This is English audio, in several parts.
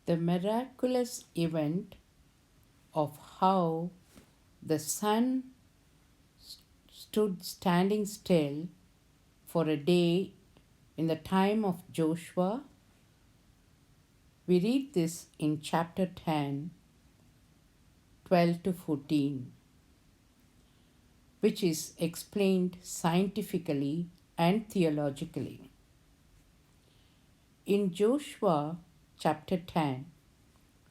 The miraculous event of how the sun stood standing still for a day in the time of Joshua. We read this in chapter 10, 12 to 14, which is explained scientifically and theologically. In Joshua chapter 10,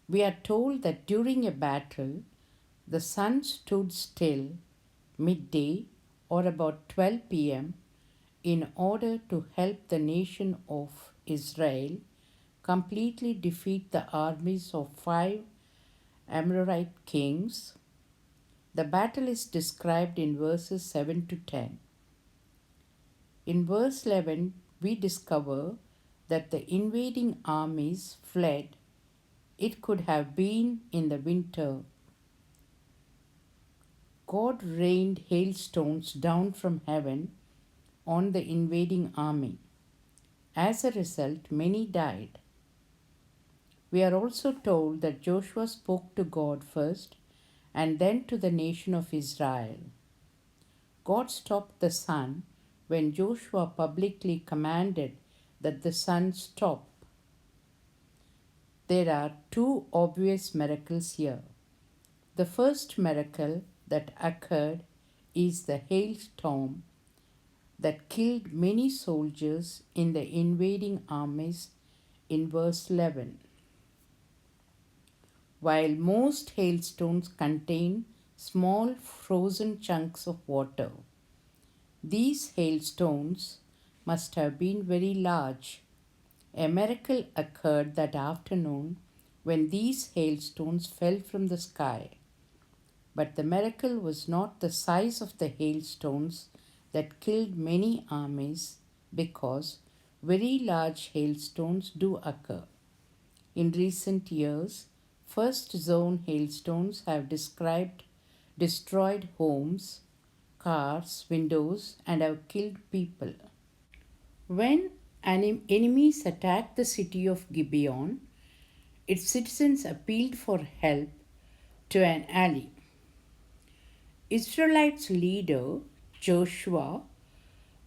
we are told that during a battle, the sun stood still midday or about 12 p.m. in order to help the nation of Israel completely defeat the armies of 5 Amorite kings. The battle is described in verses 7 to 10. In verse 11, we discover that the invading armies fled. It could have been in the winter. God rained hailstones down from heaven on the invading army. As a result, many died. We are also told that Joshua spoke to God first and then to the nation of Israel. God stopped the sun when Joshua publicly commanded that the sun stop. There are two obvious miracles here. The first miracle that occurred is the hailstorm that killed many soldiers in the invading armies in verse 11. While most hailstones contain small frozen chunks of water, these hailstones must have been very large. A miracle occurred that afternoon when these hailstones fell from the sky. But the miracle was not the size of the hailstones that killed many armies, because very large hailstones do occur. In recent years, first zone hailstones have destroyed homes, cars, windows, and have killed people. When enemies attacked the city of Gibeon, its citizens appealed for help to an ally. Israelites' leader Joshua,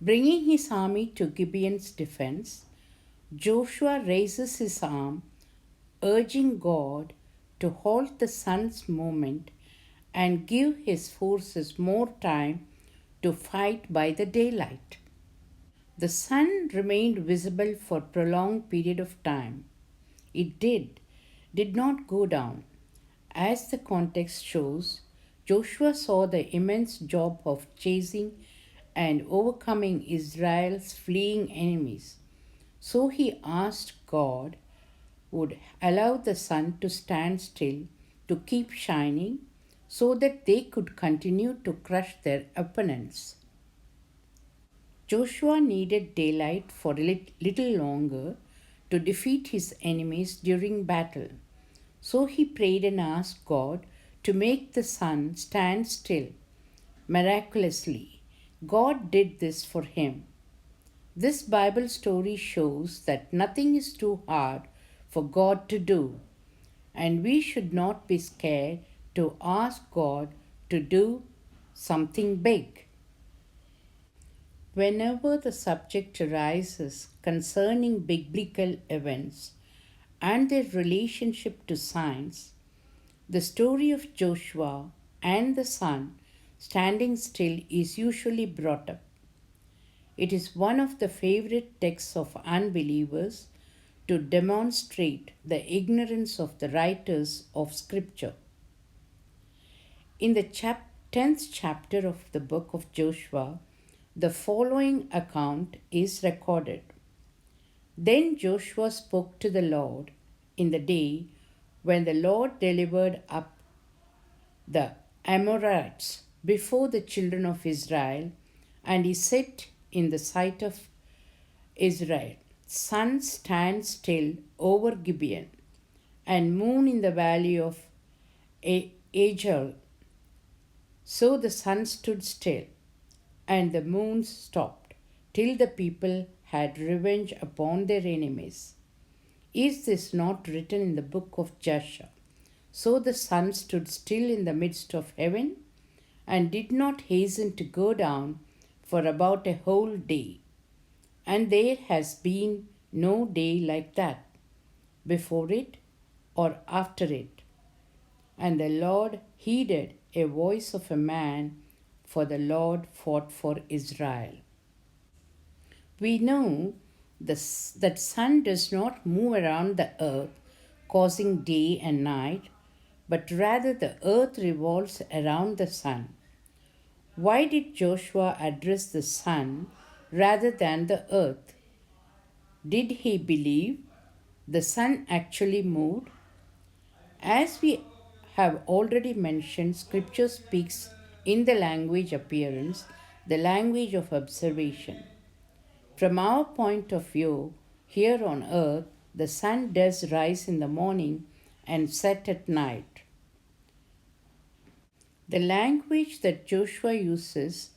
bringing his army to Gibeon's defense, Joshua raises his arm, urging God to halt the sun's movement and give his forces more time to fight by the daylight. The sun remained visible for a prolonged period of time. It did not go down. As the context shows, Joshua saw the immense job of chasing and overcoming Israel's fleeing enemies. So he asked God would allow the sun to stand still, to keep shining, so that they could continue to crush their opponents. Joshua needed daylight for a little longer to defeat his enemies during battle. So he prayed and asked God to make the sun stand still. Miraculously, God did this for him. This Bible story shows that nothing is too hard for God to do, and we should not be scared to ask God to do something big. Whenever the subject arises concerning biblical events and their relationship to science, the story of Joshua and the sun standing still is usually brought up. It is one of the favorite texts of unbelievers to demonstrate the ignorance of the writers of Scripture. In the 10th chapter of the book of Joshua, the following account is recorded. Then Joshua spoke to the Lord in the day when the Lord delivered up the Amorites before the children of Israel, and he said in the sight of Israel, sun stand still over Gibeon, and moon in the valley of Ajalon. So the sun stood still, and the moon stopped, till the people had revenge upon their enemies. Is this not written in the book of Jasher? So the sun stood still in the midst of heaven and did not hasten to go down for about a whole day. And there has been no day like that, before it or after it. And the Lord heeded a voice of a man, for the Lord fought for Israel. We know that sun does not move around the earth, causing day and night, but rather the earth revolves around the sun. Why did Joshua address the sun rather than the earth? Did he believe the sun actually moved? As we have already mentioned, Scripture speaks in the language appearance, the language of observation. From our point of view, here on earth, the sun does rise in the morning and set at night. The language that Joshua uses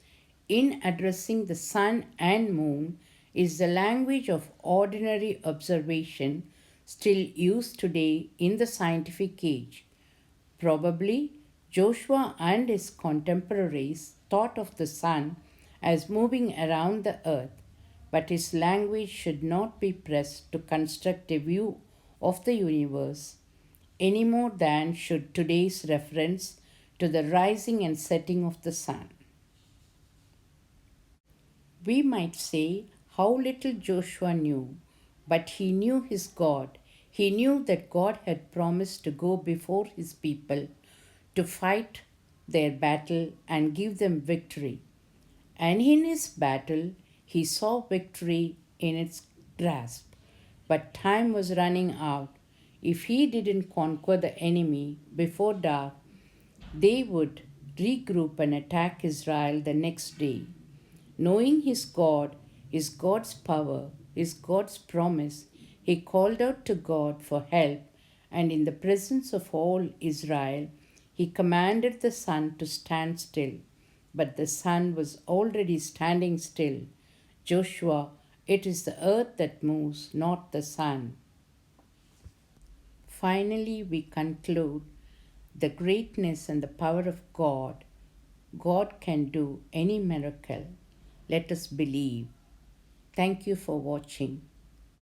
in addressing the sun and moon is the language of ordinary observation still used today in the scientific age. Probably Joshua and his contemporaries thought of the sun as moving around the earth, but his language should not be pressed to construct a view of the universe any more than should today's reference to the rising and setting of the sun. We might say how little Joshua knew, but he knew his God. He knew that God had promised to go before his people to fight their battle and give them victory. And in his battle, he saw victory in its grasp. But time was running out. If he didn't conquer the enemy before dark, they would regroup and attack Israel the next day. Knowing his God, his God's power, his God's promise, he called out to God for help, and in the presence of all Israel, he commanded the sun to stand still. But the sun was already standing still. Joshua, it is the earth that moves, not the sun. Finally, we conclude the greatness and the power of God. God can do any miracle. Let us believe. Thank you for watching.